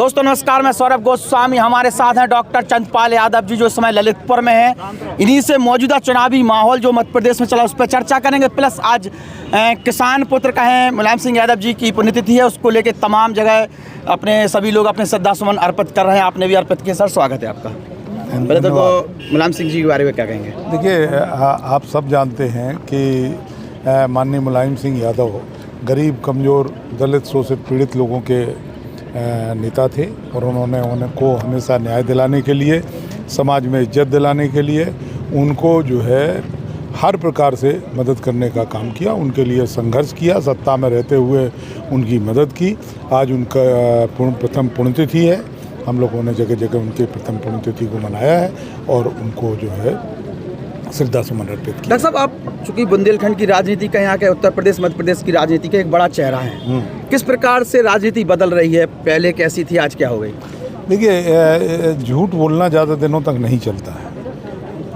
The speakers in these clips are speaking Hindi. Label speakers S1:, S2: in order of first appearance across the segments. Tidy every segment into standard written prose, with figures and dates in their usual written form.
S1: दोस्तों नमस्कार, मैं सौरभ गोस्वामी। हमारे साथ हैं डॉक्टर चंद्रपाल यादव जी, जो इस समय ललितपुर में हैं। इन्हीं से मौजूदा चुनावी माहौल जो मध्य प्रदेश में चला उस पर चर्चा करेंगे। प्लस आज किसान पुत्र कहें मुलायम सिंह यादव जी की पुण्यतिथि है, उसको लेकर तमाम जगह अपने सभी लोग अपने श्रद्धा सुमन अर्पित कर रहे हैं। आपने भी अर्पित किया। सर स्वागत है आपका। पहले तो मुलायम सिंह जी के बारे में क्या कहेंगे?
S2: देखिए, आप सब जानते हैं कि माननीय मुलायम सिंह यादव गरीब, कमज़ोर, दलित, शोषित, पीड़ित लोगों के नेता थे और उन्होंने उनको हमेशा न्याय दिलाने के लिए, समाज में इज्जत दिलाने के लिए उनको जो है हर प्रकार से मदद करने का काम किया, उनके लिए संघर्ष किया, सत्ता में रहते हुए उनकी मदद की। आज उनका प्रथम पुण्यतिथि है। हम लोगों ने जगह जगह उनके प्रथम पुण्यतिथि को मनाया है और उनको जो है श्रद्धा सुमन अर्पित किया।
S1: डॉक्टर साहब, आप चूंकि बुंदेलखंड की राजनीति का, यहाँ के उत्तर प्रदेश मध्य प्रदेश की राजनीति का एक बड़ा चेहरा है, किस प्रकार से राजनीति बदल रही है? पहले कैसी थी, आज क्या हो गई?
S2: देखिए, झूठ बोलना ज़्यादा दिनों तक नहीं चलता है।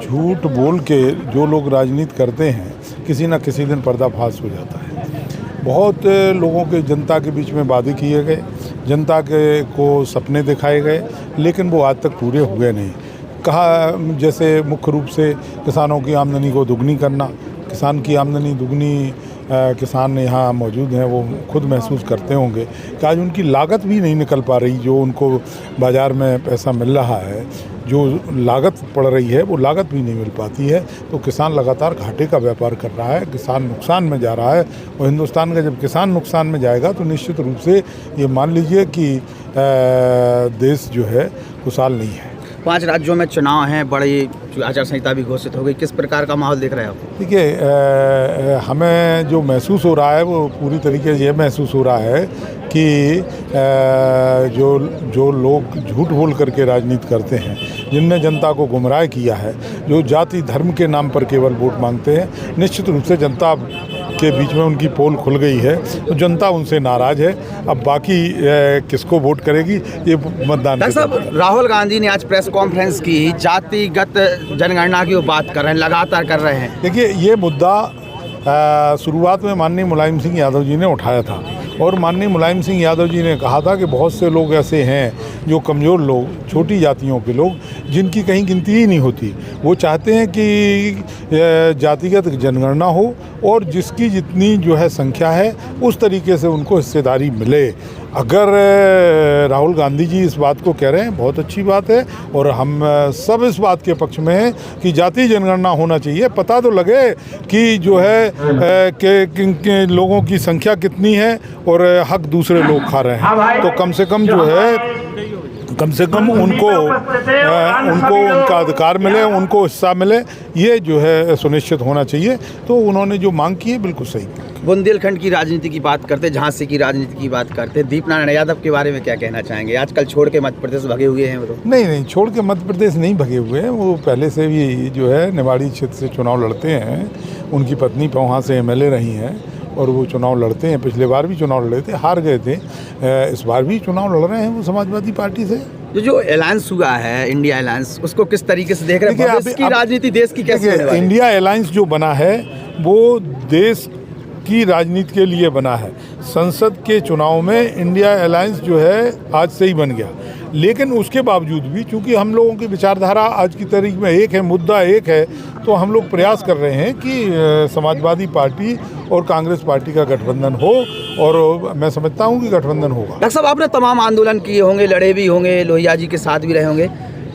S2: झूठ बोल के जो लोग राजनीति करते हैं, किसी न किसी दिन पर्दाफाश हो जाता है। बहुत लोगों के जनता के बीच में वादे किए गए, जनता के को सपने दिखाए गए, लेकिन वो आज तक पूरे हुए नहीं। कहा जैसे मुख्य रूप से किसानों की आमदनी को दुगनी करना, किसान की आमदनी दुगनी किसान यहाँ मौजूद हैं, वो खुद महसूस करते होंगे कि आज उनकी लागत भी नहीं निकल पा रही। जो उनको बाज़ार में पैसा मिल रहा है, जो लागत पड़ रही है, वो लागत भी नहीं मिल पाती है। तो किसान लगातार घाटे का व्यापार कर रहा है, किसान नुकसान में जा रहा है। और हिंदुस्तान का जब किसान नुकसान में जाएगा तो निश्चित रूप से ये मान लीजिए कि देश जो है खुशहाल नहीं है।
S1: 5 राज्यों में चुनाव हैं, बड़ी आचार संहिता भी घोषित हो गई। किस प्रकार का माहौल देख रहे हैं आप?
S2: देखिए, हमें जो महसूस हो रहा है वो पूरी तरीके से ये महसूस हो रहा है कि जो लोग झूठ बोल करके राजनीति करते हैं, जिनने जनता को गुमराह किया है, जो जाति धर्म के नाम पर केवल वोट मांगते हैं, निश्चित रूप से जनता के बीच में उनकी पोल खुल गई है। तो जनता उनसे नाराज़ है। अब बाकी किसको वोट करेगी ये मतदान।
S1: डॉक्टर साहब, राहुल गांधी ने आज प्रेस कॉन्फ्रेंस की, जातिगत जनगणना की वो बात कर रहे हैं, लगातार कर रहे हैं।
S2: देखिए, ये मुद्दा शुरुआत में माननीय मुलायम सिंह यादव जी ने उठाया था और माननीय मुलायम सिंह यादव जी ने कहा था कि बहुत से लोग ऐसे हैं जो कमज़ोर लोग, छोटी जातियों के लोग, जिनकी कहीं गिनती ही नहीं होती। वो चाहते हैं कि जातिगत जनगणना हो और जिसकी जितनी जो है संख्या है उस तरीके से उनको हिस्सेदारी मिले। अगर राहुल गांधी जी इस बात को कह रहे हैं, बहुत अच्छी बात है और हम सब इस बात के पक्ष में हैं कि जाति जनगणना होना चाहिए। पता तो लगे कि जो है कि लोगों की संख्या कितनी है और हक दूसरे लोग खा रहे हैं। तो कम से कम जो है उनको उनका अधिकार मिले, उनको हिस्सा मिले, ये जो है सुनिश्चित होना चाहिए। तो उन्होंने जो मांग की है बिल्कुल सही।
S1: बुंदेलखंड की राजनीति की बात करते, झांसी की राजनीति की बात करते, दीपनारायण यादव के बारे में क्या कहना चाहेंगे? आजकल छोड़ के मध्य प्रदेश भगे हुए हैं वो। तो
S2: नहीं, छोड़ के मध्य प्रदेश नहीं भगे हुए हैं। वो पहले से भी जो है निवाड़ी क्षेत्र से चुनाव लड़ते हैं। उनकी पत्नी वहाँ से MLA रही हैं और वो चुनाव लड़ते हैं। पिछले बार भी चुनाव लड़े थे, हार गए थे। इस बार भी चुनाव लड़ रहे हैं वो समाजवादी पार्टी से।
S1: जो अलायंस हुआ है, इंडिया अलायंस, उसको किस तरीके से देख रहे हैं? भविष्य की राजनीति देश की कैसे होने वाली है?
S2: इंडिया अलायंस जो बना है वो देश की राजनीति के लिए बना है। संसद के चुनाव में इंडिया अलायंस जो है आज से ही बन गया, लेकिन उसके बावजूद भी चूंकि हम लोगों की विचारधारा आज की तारीख में एक है, मुद्दा एक है, तो हम लोग प्रयास कर रहे हैं कि समाजवादी पार्टी और कांग्रेस पार्टी का गठबंधन हो और मैं समझता हूं कि गठबंधन होगा।
S1: डॉक्टर साहब, आपने तमाम आंदोलन किए होंगे, लड़े भी होंगे, लोहिया जी के साथ भी रहे होंगे।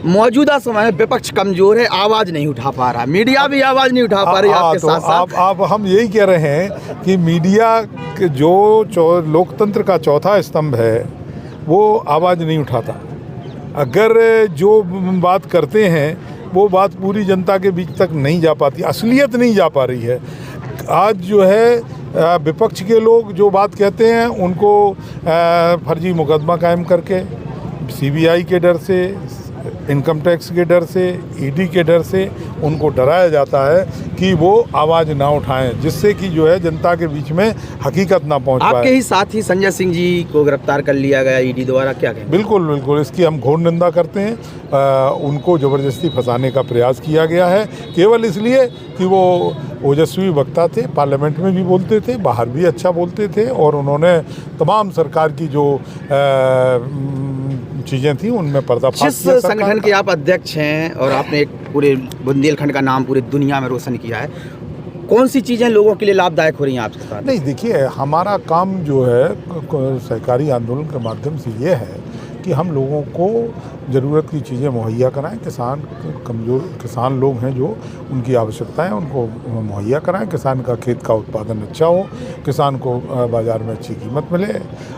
S1: मौजूदा समय में विपक्ष कमजोर है, आवाज़ नहीं उठा पा रहा, मीडिया भी आवाज़ नहीं उठा पा रही आपके साथ साथ।
S2: आप हम यही कह रहे हैं कि मीडिया जो लोकतंत्र का चौथा स्तंभ है वो आवाज़ नहीं उठाता। अगर जो बात करते हैं वो बात पूरी जनता के बीच तक नहीं जा पाती, असलियत नहीं जा पा रही है। आज जो है विपक्ष के लोग जो बात कहते हैं उनको फर्जी मुकदमा कायम करके, CBI के डर से, इनकम टैक्स के डर से, ED के डर से उनको डराया जाता है कि वो आवाज़ ना उठाएं, जिससे कि जो है जनता के बीच में हकीकत ना पहुंच पाए।
S1: आपके ही साथ ही संजय सिंह जी को गिरफ्तार कर लिया गया ED द्वारा, क्या कहें?
S2: बिल्कुल, इसकी हम घोर निंदा करते हैं। उनको ज़बरदस्ती फंसाने का प्रयास किया गया है, केवल इसलिए कि वो ओजस्वी वक्ता थे, पार्लियामेंट में भी बोलते थे, बाहर भी अच्छा बोलते थे और उन्होंने तमाम सरकार की जो चीज़ें थी उनमें पर्दाफाश
S1: जिस
S2: किया सरकार
S1: संगठन
S2: का।
S1: के आप अध्यक्ष हैं और आपने एक पूरे बुंदेलखंड का नाम पूरी दुनिया में रोशन किया है, कौन सी चीज़ें लोगों के लिए लाभदायक हो रही हैं आपके साथ?
S2: नहीं, देखिए, हमारा काम जो है सहकारी आंदोलन के माध्यम से ये है कि हम लोगों को ज़रूरत की चीज़ें मुहैया कराएं। कमज़ोर किसान लोग हैं जो उनकी आवश्यकताएं उनको मुहैया कराएं। किसान का खेत का उत्पादन अच्छा हो, किसान को बाज़ार में अच्छी कीमत मिले।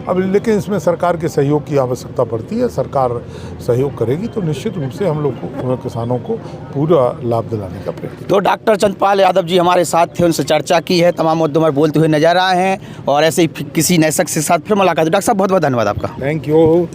S2: अब लेकिन इसमें सरकार के सहयोग की आवश्यकता पड़ती है। सरकार सहयोग करेगी तो निश्चित रूप से हम लोग को किसानों को पूरा लाभ दिलाने का प्रयत्न।
S1: तो डॉक्टर चंद्रपाल यादव जी हमारे साथ थे, उनसे चर्चा की है, तमाम मुद्दों पर बोलते हुए नजर आए हैं और ऐसे ही किसी नए शख्स के साथ फिर मुलाकात। डॉक्टर साहब बहुत बहुत धन्यवाद आपका।
S2: Thank you.